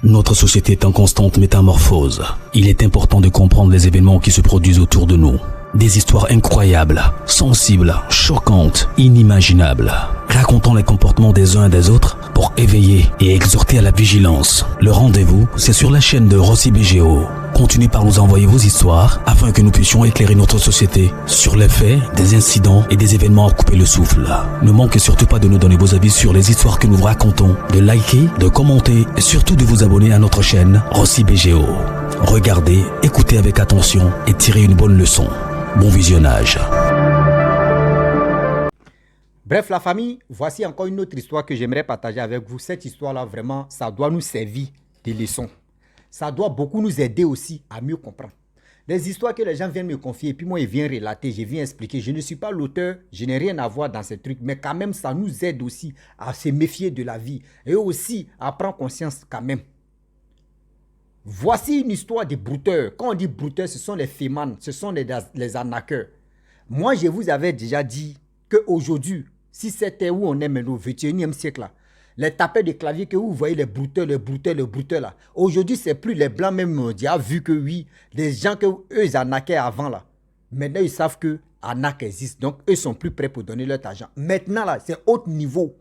Notre société est en constante métamorphose. Il est important de comprendre les événements qui se produisent autour de nous. Des histoires incroyables, sensibles, choquantes, inimaginables. Racontons les comportements des uns et des autres pour éveiller et exhorter à la vigilance. Le rendez-vous, c'est sur la chaîne de Rossi BGO. Continuez par nous envoyer vos histoires afin que nous puissions éclairer notre société sur les faits, des incidents et des événements à couper le souffle. Ne manquez surtout pas de nous donner vos avis sur les histoires que nous vous racontons, de liker, de commenter et surtout de vous abonner à notre chaîne Rossi BGO. Regardez, écoutez avec attention et tirez une bonne leçon. Bon visionnage. Bref, la famille, voici encore une autre histoire que j'aimerais partager avec vous. Cette histoire-là, vraiment, ça doit nous servir de leçon. Ça doit beaucoup nous aider aussi à mieux comprendre. Les histoires que les gens viennent me confier, et puis moi, ils viennent relater, je viens expliquer. Je ne suis pas l'auteur, je n'ai rien à voir dans ces trucs, mais quand même, ça nous aide aussi à se méfier de la vie et aussi à prendre conscience quand même. Voici une histoire de brouteurs. Quand on dit brouteurs, ce sont les fémans, ce sont les arnaqueurs. Moi, je vous avais déjà dit qu'aujourd'hui, si c'était où on est maintenant, au 21e siècle, là, les tapeurs de clavier que vous voyez, les brouteurs là. Aujourd'hui, c'est plus les blancs même mondiaux, vu que oui, les gens que eux arnaquaient avant là. Maintenant, ils savent que arnaque existe. Donc, eux sont plus prêts pour donner leur argent. Maintenant, là, c'est haut niveau.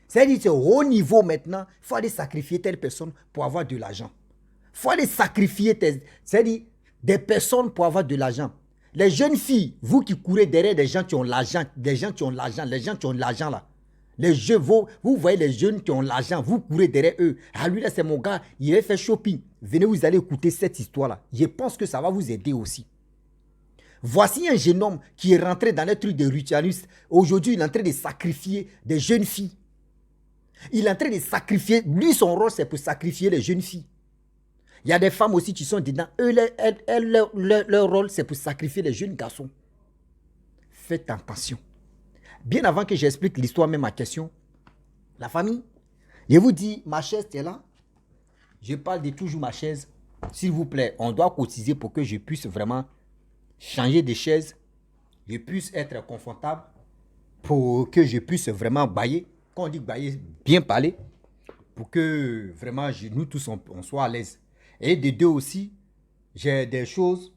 C'est-à-dire, c'est haut niveau maintenant. Il faut aller sacrifier telle personne pour avoir de l'argent. Il faut aller sacrifier c'est-à-dire des personnes pour avoir de l'argent. Les jeunes filles, vous qui courez derrière des gens qui ont l'argent, les gens qui ont l'argent là. Les jeux, vous voyez les jeunes qui ont l'argent, vous courez derrière eux. Ah lui là c'est mon gars, il va faire shopping. Venez, vous allez écouter cette histoire là. Je pense que ça va vous aider aussi. Voici un jeune homme qui est rentré dans les trucs de ritualistes. Aujourd'hui, il est en train de sacrifier des jeunes filles. Il est en train de sacrifier, lui son rôle c'est pour sacrifier les jeunes filles. Il y a des femmes aussi qui sont dedans. Eux, leur rôle, c'est pour sacrifier les jeunes garçons. Faites attention. Bien avant que j'explique l'histoire, même ma question, la famille, je vous dis, ma chaise, tu es là. Je parle de toujours ma chaise. S'il vous plaît, on doit cotiser pour que je puisse vraiment changer de chaise. Je puisse être confortable. Pour que je puisse vraiment bailler. Quand on dit bailler, bien parler. Pour que vraiment, nous tous, on soit à l'aise. Et de deux aussi, j'ai des choses,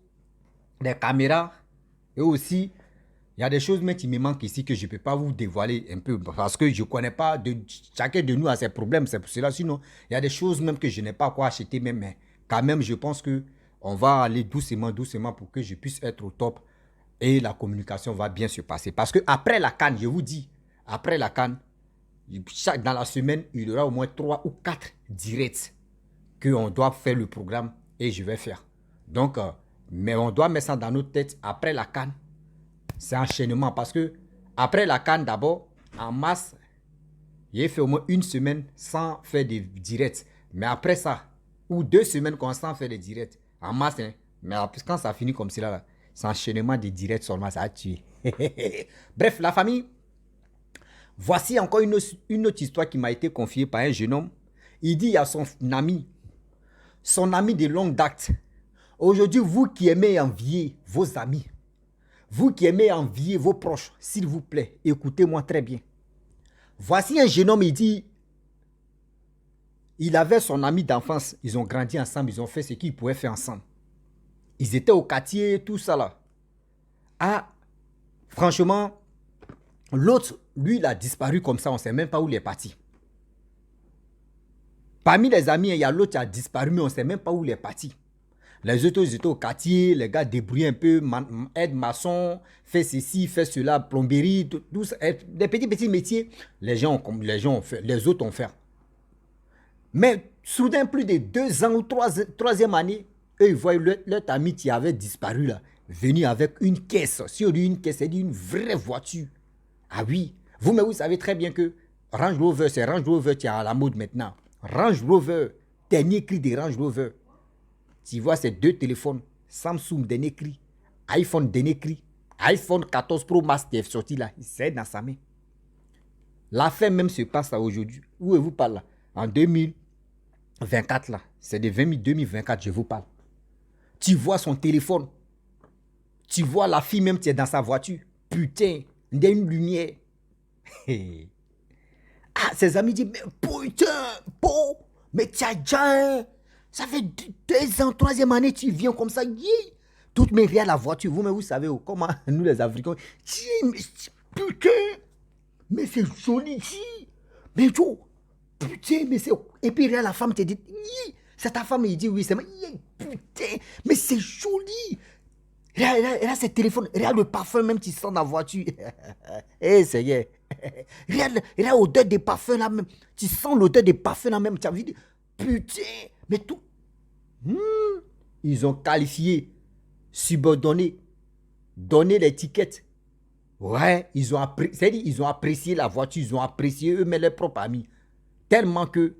des caméras. Et aussi, il y a des choses même qui me manquent ici que je ne peux pas vous dévoiler un peu. Parce que je ne connais pas, chacun de nous a ses problèmes. C'est pour cela. Sinon, il y a des choses même que je n'ai pas quoi acheter. Mais quand même, je pense qu'on va aller doucement pour que je puisse être au top. Et la communication va bien se passer. Parce qu'après la CAN, je vous dis, après la CAN, dans la semaine, il y aura au moins 3 ou 4 directs qu'on doit faire le programme et je vais faire. Donc, mais on doit mettre ça dans notre tête après la CAN. C'est enchaînement parce que après la CAN d'abord, en mars, j'ai fait au moins une semaine sans faire de directs. Mais après ça, ou 2 semaines sans faire de directs. En mars, hein, mais quand ça finit comme cela, c'est enchaînement de directs seulement, ça a tué. Bref, la famille, voici encore une autre histoire qui m'a été confiée par un jeune homme. Il dit à son ami de longue date. Aujourd'hui, vous qui aimez envier vos amis, vous qui aimez envier vos proches, s'il vous plaît, écoutez-moi très bien. Voici un jeune homme, il dit, il avait son ami d'enfance, ils ont grandi ensemble, ils ont fait ce qu'ils pouvaient faire ensemble. Ils étaient au quartier, tout ça là. Ah, franchement, l'autre, lui, il a disparu comme ça, on ne sait même pas où il est parti. Parmi les amis, il y a l'autre qui a disparu, mais on ne sait même pas où il est parti. Les autres, ils étaient au quartier, les gars débrouillent un peu, aide maçon, fait ceci, fait cela, plomberie, tout ça, des petits métiers. Les autres ont fait. Mais soudain, plus de 2 ans ou 3e année, eux, ils voient leur ami qui avait disparu là, venir avec une caisse. Si on dit une caisse, c'est une vraie voiture. Ah oui, mais vous savez très bien que Range Rover, c'est Range Rover qui est à la mode maintenant. Range Rover, dernier cri de Range Rover. Tu vois ces 2 téléphones, Samsung dernier cri, iPhone dernier cri, iPhone 14 Pro Max qui est sorti là, c'est dans sa main. L'affaire même se passe là aujourd'hui. Où vous parle là? En 2024 là, c'est de 2024 je vous parle. Tu vois son téléphone, tu vois la fille même qui est dans sa voiture. Putain, il y a une lumière. Ah, ses amis disent, mais putain, Mais tcha, ça fait 2 ans, 3e année, tu viens comme ça. Toutes mes réels la voiture. Vous, mais vous savez comment nous les Africains. Putain, mais c'est joli. Mais Joe, putain, mais c'est. Et puis la femme te dit, c'est ta femme, il dit oui, c'est moi. Putain, mais c'est joli. Regarde ce téléphone, regarde le parfum même tu sens dans la voiture. Eh, ça y est. Regarde l'odeur des parfums là même. Tu sens l'odeur des parfums là même. Tu as vu, putain, mais tout. Ils ont qualifié, subordonné, donné l'étiquette. Ouais, ils ont apprécié la voiture, ils ont apprécié eux-mêmes leurs propres amis. Tellement que,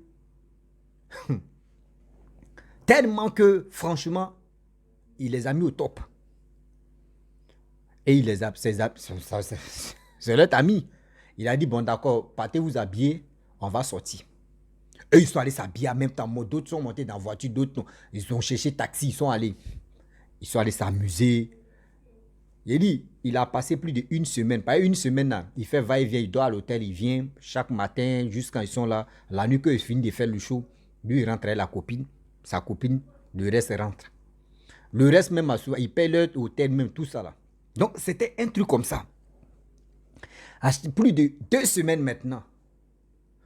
franchement, il les a mis au top. Et il les a, c'est leur ami. Il a dit, bon d'accord, partez vous habiller, on va sortir. Eux, ils sont allés s'habiller en même temps. D'autres sont montés dans la voiture, d'autres non. Ils ont cherché taxi, ils sont allés s'amuser. Il dit, il a passé plus d'1 semaine. Pas une semaine, là. Il fait va-et-vient, il dort à l'hôtel, il vient chaque matin, jusqu'à ils sont là. La nuit qu'ils finissent de faire le show, lui, il rentre avec la copine, sa copine, le reste rentre. Le reste même, il paye leur hôtel, même tout ça là. Donc, c'était un truc comme ça. À plus de 2 semaines maintenant,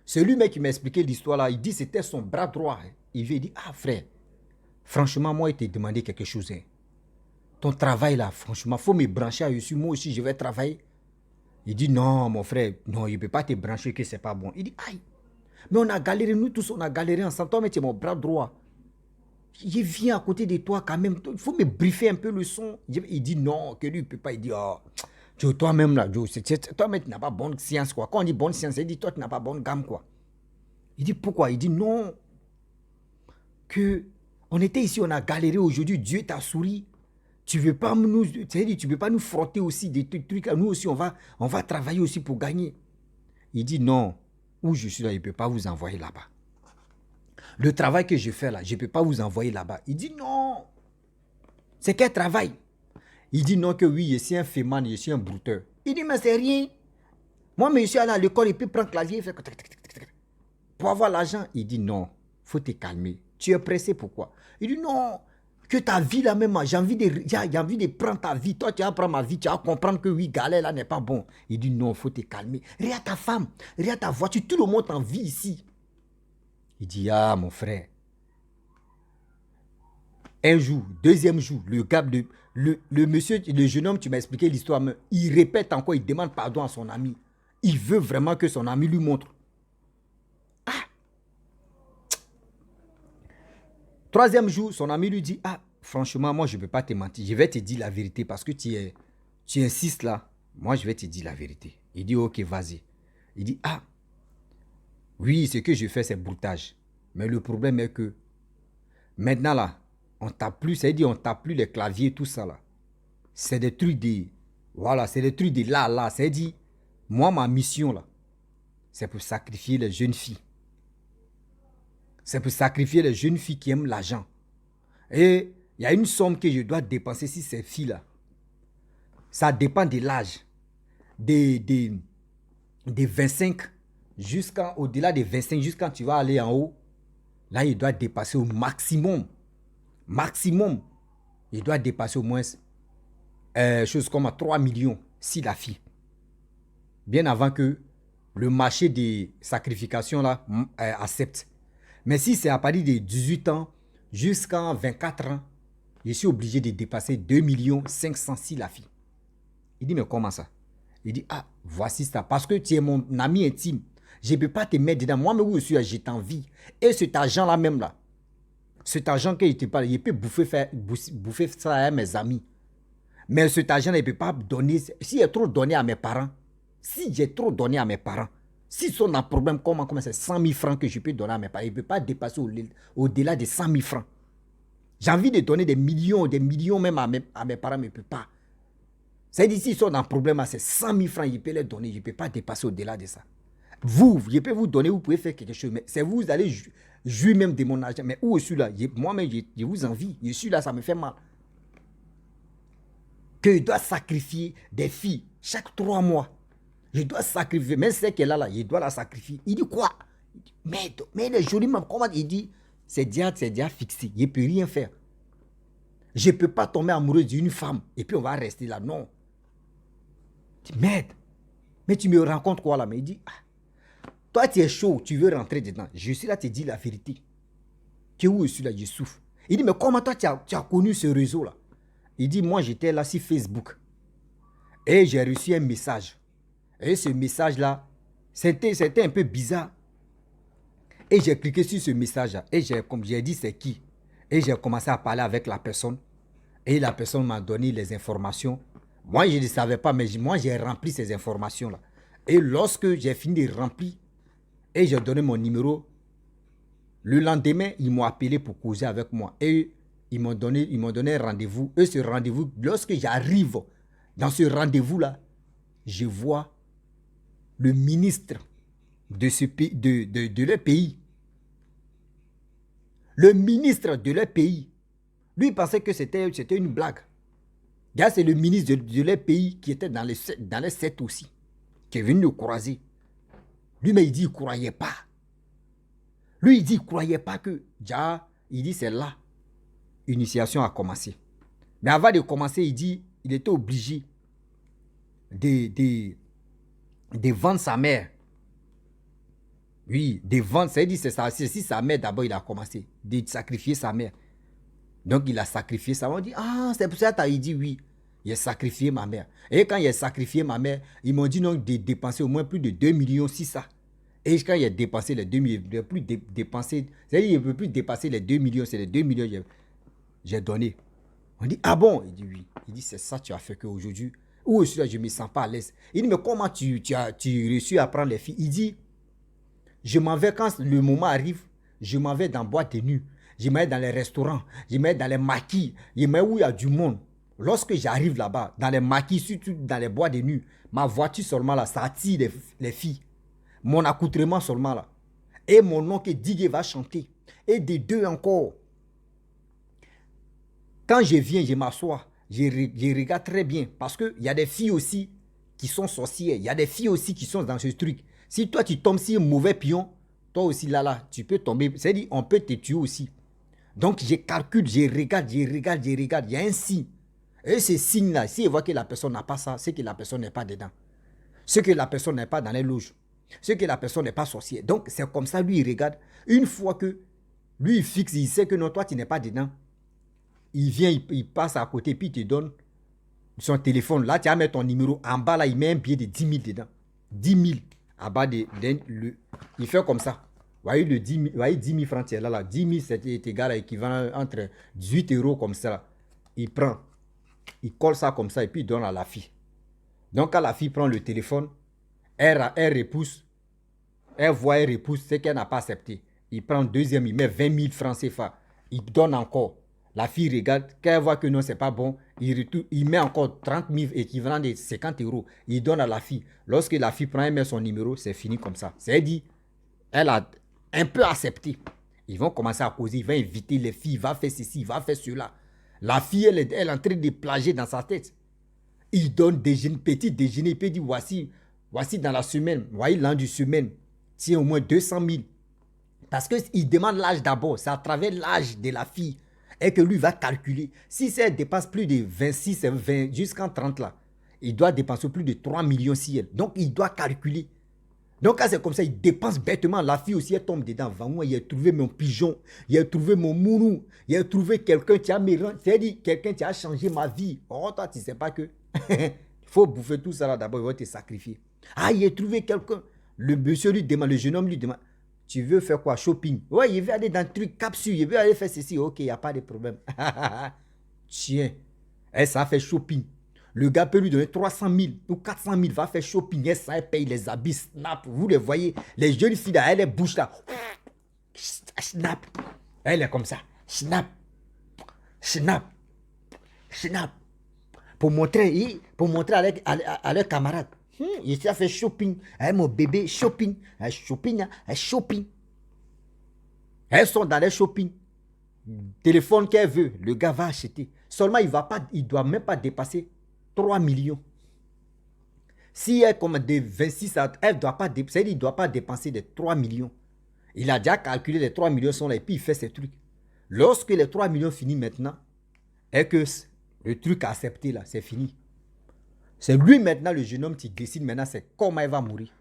celui mec qui m'a expliqué l'histoire là, il dit c'était son bras droit. Il lui dit, ah frère, franchement, moi, il t'a demandé quelque chose. Hein. Ton travail là, franchement, il faut me brancher dessus. Moi aussi, je vais travailler. Il dit, non, mon frère, non, il ne peut pas te brancher que c'est pas bon. Il dit, aïe, mais on a galéré, nous tous, on a galéré ensemble. Toi, mais tu es mon bras droit. Je viens à côté de toi quand même. Il faut me briefer un peu le son. Il dit non, que lui, il ne peut pas. Il dit, oh, Joe, toi-même là, Joe, toi-même, tu n'as pas bonne science, quoi. Quand on dit bonne science, il dit, toi, tu n'as pas bonne gamme, quoi. Il dit, pourquoi? Il dit, non. Que on était ici, on a galéré aujourd'hui, Dieu t'a souri. Tu ne veux pas nous, tu veux pas nous frotter aussi des trucs là. Nous aussi, on va travailler aussi pour gagner. Il dit, non, où je suis là, il ne peut pas vous envoyer là-bas. Le travail que je fais là, je ne peux pas vous envoyer là-bas. Il dit non. C'est quel travail? Il dit non que oui, je suis un féman, je suis un brouteur. Il dit mais c'est rien. Moi, mais je suis allé à l'école, il peut prendre le clavier, faire pour avoir l'argent. Il dit non, il faut te calmer. Tu es pressé, pourquoi? Il dit non, que ta vie là même, j'ai envie de prendre ta vie. Toi, tu vas prendre ma vie, tu vas comprendre que oui, galère là n'est pas bon. Il dit non, il faut te calmer. Regarde ta femme, regarde ta voiture, tout le monde en vit ici. Il dit, ah, mon frère. Un jour, 2e jour, le monsieur, le jeune homme, tu m'as expliqué l'histoire, il répète encore, il demande pardon à son ami. Il veut vraiment que son ami lui montre. Ah! 3e jour, son ami lui dit, ah, franchement, moi, je ne peux pas te mentir. Je vais te dire la vérité parce que tu insistes là. Moi, je vais te dire la vérité. Il dit, ok, vas-y. Il dit, ah, oui, ce que je fais, c'est broutage. Mais le problème est que maintenant, là, on tape plus, c'est-à-dire on tape plus les claviers, tout ça, là. C'est des trucs de... Voilà, c'est des trucs de là. C'est-à-dire, moi, ma mission, là, c'est pour sacrifier les jeunes filles. C'est pour sacrifier les jeunes filles qui aiment l'argent. Et il y a une somme que je dois dépenser sur ces filles-là. Ça dépend de l'âge. Des 25 au-delà des 25, jusqu'à quand tu vas aller en haut, là, il doit dépasser au maximum. Il doit dépasser au moins chose comme 3 millions si la fille. Bien avant que le marché des sacrifications là accepte. Mais si c'est à partir de 18 ans jusqu'à 24 ans, je suis obligé de dépasser 2 500 000 si la fille. Il dit, mais comment ça? Il dit, ah, voici ça. Parce que tu es mon ami intime. Je ne peux pas te mettre dedans. Moi, mais où je suis, j'ai envie. Et cet argent-là même, là, cet argent que je te parle, il peut bouffer ça à mes amis. Mais cet argent-là, il ne peut pas donner. Si j'ai trop donné à mes parents, s'ils sont dans un problème, comment c'est 100 000 francs que je peux donner à mes parents, il ne peut pas dépasser au-delà de 100 000 francs. J'ai envie de donner des millions même à mes parents, mais il ne peut pas. C'est-à-dire, s'ils sont dans un problème, c'est 100 000 francs, il peut les donner, je ne peux pas dépasser au-delà de ça. Vous, je peux vous donner, vous pouvez faire quelque chose, mais c'est vous allez jouir même de mon argent. Mais où je suis là, moi-même, je vous envie. Je suis là, ça me fait mal. Que je dois sacrifier des filles chaque 3 mois. Je dois sacrifier, même celle qui est là, je dois la sacrifier. Il dit quoi? Mais il est joli, mais comment il dit, c'est déjà fixé, il ne peut rien faire. Je ne peux pas tomber amoureux d'une femme et puis on va rester là, non. Je dis, merde, mais tu me rencontres quoi là? Mais il dit, toi tu es chaud, tu veux rentrer dedans. Je suis là, tu dis la vérité. Tu es où je suis là, je souffre. Il dit, mais comment toi tu as connu ce réseau là? Il dit, moi j'étais là sur Facebook et j'ai reçu un message. Et ce message là, c'était un peu bizarre. Et j'ai cliqué sur ce message là et comme j'ai dit c'est qui? Et j'ai commencé à parler avec la personne. Et la personne m'a donné les informations. Moi, je ne savais pas, mais moi, j'ai rempli ces informations-là. Et lorsque j'ai fini de remplir, et j'ai donné mon numéro, le lendemain, ils m'ont appelé pour causer avec moi. Et ils m'ont donné un rendez-vous. Et ce rendez-vous, lorsque j'arrive dans ce rendez-vous-là, je vois le ministre de leur pays. Le ministre de leur pays. Lui, il pensait que c'était une blague. C'est le ministre de leur pays qui était dans les 7 aussi, qui est venu le croiser. Lui, mais il dit qu'il ne croyait pas. Lui, il dit qu'il ne croyait pas que, il dit c'est là, l'initiation a commencé. Mais avant de commencer, il dit il était obligé de vendre sa mère. Oui, de vendre, c'est-à-dire c'est si sa mère d'abord il a commencé, de sacrifier sa mère. Donc il a sacrifié sa mère. On dit, c'est pour ça qu'il dit oui, il a sacrifié ma mère. Et quand il a sacrifié ma mère, ils m'ont dit non de dépenser au moins plus de 2 millions si ça. Et quand il a dépensé les 2 millions, il ne peut plus dépenser, c'est-à-dire il ne peut plus dépasser les 2 millions, c'est les 2 millions que j'ai donné. On dit, ah bon? Il dit oui. Il dit, c'est ça tu as fait qu'aujourd'hui, où je suis là, je ne me sens pas à l'aise. Il dit, mais comment tu réussis à prendre les filles? Il dit, je m'en vais quand le moment arrive, je m'en vais dans boîte de nuit. Je me mets dans les restaurants, je me mets dans les maquis, je me mets où il y a du monde. Lorsque j'arrive là-bas, dans les maquis, surtout dans les boîtes de nuit, ma voiture seulement là, ça attire les filles. Mon accoutrement seulement là. Et mon oncle Digue va chanter. Et des deux encore. Quand je viens, je m'assois, je regarde très bien. Parce qu'il y a des filles aussi qui sont sorcières. Il y a des filles aussi qui sont dans ce truc. Si toi tu tombes sur un mauvais pion, toi aussi là, tu peux tomber. C'est-à-dire, on peut te tuer aussi. Donc, je calcule, je regarde. Il y a un signe. Et ce signe-là, si je vois que la personne n'a pas ça, c'est que la personne n'est pas dedans. C'est que la personne n'est pas dans les loges. C'est que la personne n'est pas sorcière. Donc, c'est comme ça, lui, il regarde. Une fois que lui, il fixe, il sait que non, toi, tu n'es pas dedans. Il vient, il passe à côté, puis il te donne son téléphone. Là, tu vas mettre ton numéro. En bas, là, il met un billet de 10 000 dedans. 10 000. En bas, il fait comme ça. Vous voyez, 10 000 francs, c'est là. 10 000, c'est égal à l'équivalent entre 18 euros comme ça. Là. Il prend. Il colle ça comme ça et puis il donne à la fille. Donc, quand la fille prend le téléphone, elle repousse. Elle voit, elle repousse, c'est qu'elle n'a pas accepté. Il prend deuxième, il met 20 000 francs CFA. Il donne encore. La fille regarde, quand elle voit que non, c'est pas bon, il met encore 30 000 équivalent de 50 euros. Il donne à la fille. Lorsque la fille prend et met son numéro, c'est fini comme ça. C'est-à-dire, elle a un peu accepté. Ils vont commencer à causer, ils vont inviter les filles, il va faire ceci, il va faire cela. La fille, elle est en train de plager dans sa tête. Il donne petit déjeuner, il peut dire, voici dans la semaine, voyez l'an du semaine, tiens au moins 200 000. Parce qu'il demande l'âge d'abord, c'est à travers l'âge de la fille et que lui va calculer. Si ça dépasse plus de 26, 20, jusqu'en 30 là, il doit dépenser plus de 3 millions si elle. Donc il doit calculer. Donc quand c'est comme ça, il dépense bêtement. La fille aussi, elle tombe dedans. Moi, il a trouvé mon pigeon, il a trouvé mon mounou, il a trouvé quelqu'un qui a mérité. C'est-à-dire quelqu'un qui a changé ma vie. Oh, toi, tu ne sais pas que il faut bouffer tout ça là d'abord, il va te sacrifier. Ah, il a trouvé quelqu'un. Le monsieur lui demande, le jeune homme lui demande, tu veux faire quoi? Shopping? Ouais, il veut aller dans le truc capsule, il veut aller faire ceci. Ok, il n'y a pas de problème. Tiens, ça fait shopping. Le gars peut lui donner 300 000 ou 400 000, va faire shopping, et ça, elle paye les habits, snap. Vous les voyez, les jeunes filles là, elles bougent là. Snap. Elle est comme ça. Snap. Snap. Snap. Pour montrer à leurs camarades. Il a fait shopping. Mon bébé, shopping. Shopping. Elles sont dans les shopping. Téléphone qu'elle veut, le gars va acheter. Seulement, il ne doit même pas dépasser 3 millions. Si elle comme de 26 à... Elle ne doit pas dépenser de 3 millions. Il a déjà calculé les 3 millions sont là et puis il fait ses trucs. Lorsque les 3 millions finissent maintenant, et que le truc accepté là, c'est fini. C'est lui maintenant, le jeune homme qui décide maintenant, c'est comment il va mourir.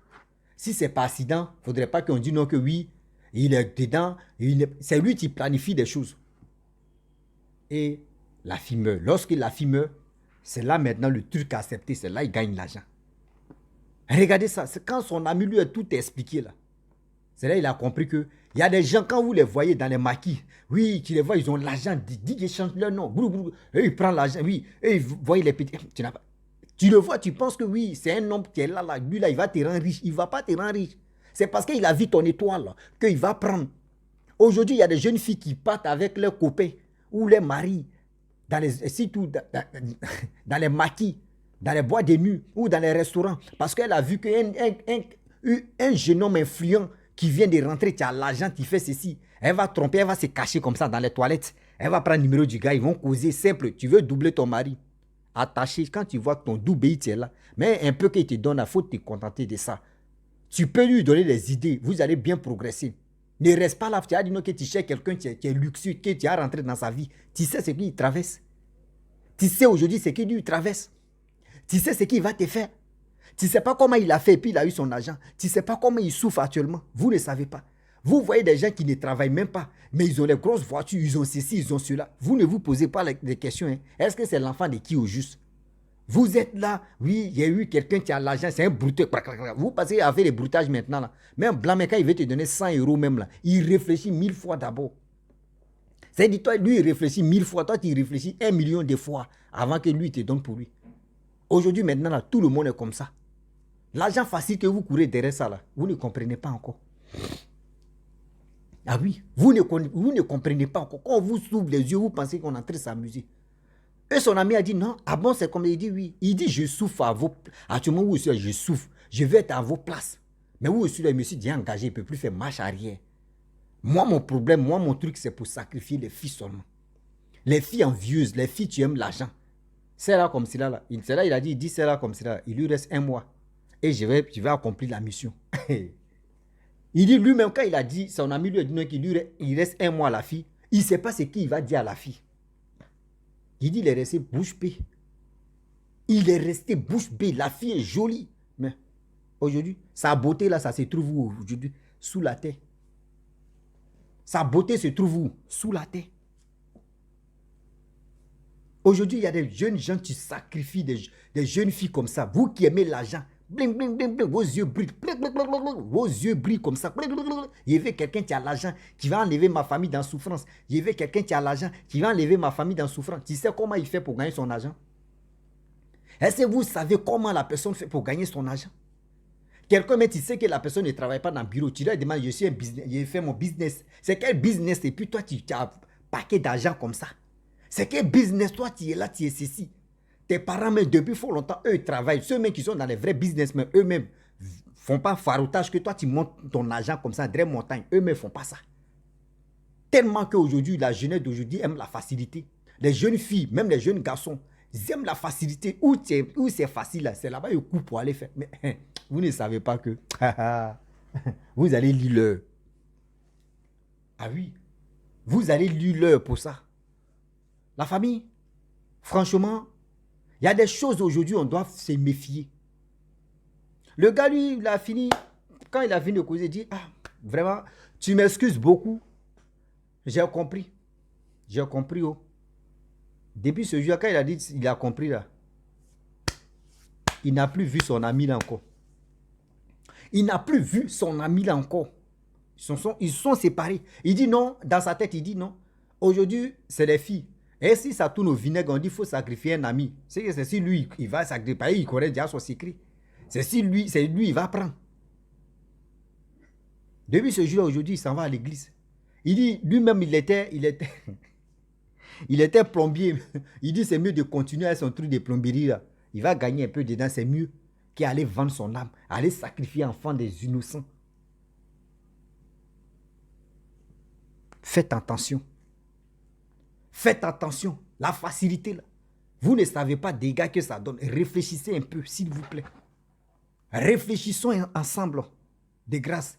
Si c'est par accident, il ne faudrait pas qu'on dise non que oui, il est dedans, c'est lui qui planifie des choses. Et la fille meurt. Lorsque la fille meurt, c'est là maintenant le truc accepté, c'est là il gagne l'argent. Regardez ça, c'est quand son ami lui a tout expliqué là. C'est là qu'il a compris que il y a des gens, quand vous les voyez dans les maquis, oui, tu les vois, ils ont l'argent, ils changent leur nom, et ils prennent l'argent, oui, et ils voient les petits. Tu le vois, tu penses que oui, c'est un homme qui est là, lui là, il va te rendre riche. Il ne va pas te rendre riche. C'est parce qu'il a vu ton étoile qu'il va prendre. Aujourd'hui, il y a des jeunes filles qui partent avec leurs copains ou leurs maris, dans les maquis, dans les boîtes de nuit ou dans les restaurants, parce qu'elle a vu qu'un jeune homme influent qui vient de rentrer, qui a l'argent, qui fait ceci, elle va tromper, elle va se cacher comme ça dans les toilettes, elle va prendre le numéro du gars, ils vont causer simple, tu veux doubler ton mari, attaché, quand tu vois que ton double est là, mais un peu qu'il te donne, il faut te contenter de ça. Tu peux lui donner des idées, vous allez bien progresser. Ne reste pas là, tu as dit non que tu cherches quelqu'un qui est luxueux, que tu as rentré dans sa vie. Tu sais ce qu'il traverse. Tu sais aujourd'hui ce qu'il lui traverse. Tu sais ce qu'il va te faire. Tu ne sais pas comment il a fait et puis il a eu son argent. Tu ne sais pas comment il souffre actuellement. Vous ne savez pas. Vous voyez des gens qui ne travaillent même pas, mais ils ont les grosses voitures, ils ont ceci, ils ont cela. Vous ne vous posez pas les questions. Hein. Est-ce que c'est l'enfant de qui au juste? Vous êtes là, oui, il y a eu quelqu'un qui a l'argent, c'est un brouteux. Vous passez à faire les broutages maintenant. Là. Mais un blanc, quand il veut te donner 100 € même, là, il réfléchit 1000 fois d'abord. C'est-à-dire, toi, lui, il réfléchit 1000 fois, toi, tu réfléchis 1 million de fois avant que lui, il te donne pour lui. Aujourd'hui, maintenant, là, tout le monde est comme ça. L'argent facile que vous courez derrière ça, là, vous ne comprenez pas encore. Ah oui, vous ne comprenez pas encore. Quand on vous ouvre les yeux, vous pensez qu'on est en train de s'amuser. Et son ami a dit non. Ah bon, c'est comme il dit oui. Il dit je souffre à vos places. Actuellement, vous aussi, je souffre. Je vais être à vos places. Mais vous aussi, là, je me suis déjà engagé. Il ne peut plus faire marche arrière. Moi, mon problème, mon truc, c'est pour sacrifier les filles seulement. Les filles envieuses, les filles qui aiment l'argent. C'est là comme cela. Là. C'est là, il dit c'est là comme cela. Il lui reste 1 mois. Et je vais accomplir la mission. Il dit lui-même, quand il a dit, son ami lui a dit non, qu'il reste 1 mois à la fille, il ne sait pas ce qu'il va dire à la fille. Il dit, il est resté bouche bée. Il est resté bouche bée. La fille est jolie. Mais aujourd'hui, sa beauté là, ça se trouve où aujourd'hui? Sous la terre. Sa beauté se trouve où? Sous la terre. Aujourd'hui, il y a des jeunes gens qui sacrifient des jeunes filles comme ça. Vous qui aimez l'argent. Bling, bling, bling, bling, vos yeux brillent. Bling, bling, bling, bling, bling, vos yeux brillent comme ça. Bling, bling, bling. Il y avait quelqu'un qui a l'argent, qui va enlever ma famille dans souffrance. Il y avait quelqu'un qui a l'argent, qui va enlever ma famille dans souffrance. Tu sais comment il fait pour gagner son argent? Est-ce que vous savez comment la personne fait pour gagner son argent? Quelqu'un, mais tu sais que la personne ne travaille pas dans le bureau. Tu lui demandes, je suis un business, je fais mon business. C'est quel business? Et puis toi, tu as un paquet d'argent comme ça. C'est quel business? Toi, tu es là, tu es ceci. Tes parents, mais depuis fort longtemps, eux, ils travaillent. Ceux-mêmes qui sont dans les vrais business, mais eux-mêmes ne font pas faroutage que toi, tu montes ton argent comme ça, des montagnes. Eux-mêmes ne font pas ça. Tellement qu'aujourd'hui, la jeunesse d'aujourd'hui aime la facilité. Les jeunes filles, même les jeunes garçons, ils aiment la facilité. Où c'est facile, c'est là-bas, ils coupent pour aller faire. Mais vous ne savez pas que vous allez lire l'heure. Ah oui, vous allez lire l'heure pour ça. La famille, franchement, il y a des choses aujourd'hui, on doit se méfier. Le gars, lui, il a fini, quand il a fini de causer, il dit, ah, vraiment, tu m'excuses beaucoup. J'ai compris. J'ai compris, oh. Depuis ce jour, quand il a dit, il a compris, là, il n'a plus vu son ami là encore. Il n'a plus vu son ami là encore. Ils sont séparés. Il dit non, dans sa tête, il dit non. Aujourd'hui, c'est les filles. Et si ça tourne au vinaigre, on dit qu'il faut sacrifier un ami. C'est si lui, il va sacrifier, il connaît déjà son secret. C'est lui, il va prendre. Depuis ce jour-là, aujourd'hui, il s'en va à l'église. Il dit, lui-même, il était plombier. Il dit, c'est mieux de continuer à son truc de plomberie là. Il va gagner un peu dedans, c'est mieux qu'aller vendre son âme, aller sacrifier enfant des innocents. Faites attention. Faites attention. La facilité là. Vous ne savez pas des dégâts que ça donne. Réfléchissez un peu, s'il vous plaît. Réfléchissons ensemble. De grâce.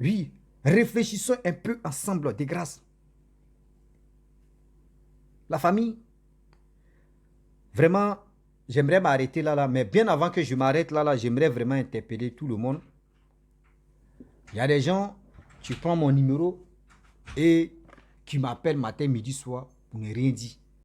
Oui, réfléchissons un peu ensemble, de grâce. La famille, vraiment, j'aimerais m'arrêter là, mais bien avant que je m'arrête là, j'aimerais vraiment interpeller tout le monde. Il y a des gens, tu prends mon numéro et qui m'appellent matin, midi, soir pour ne rien dire.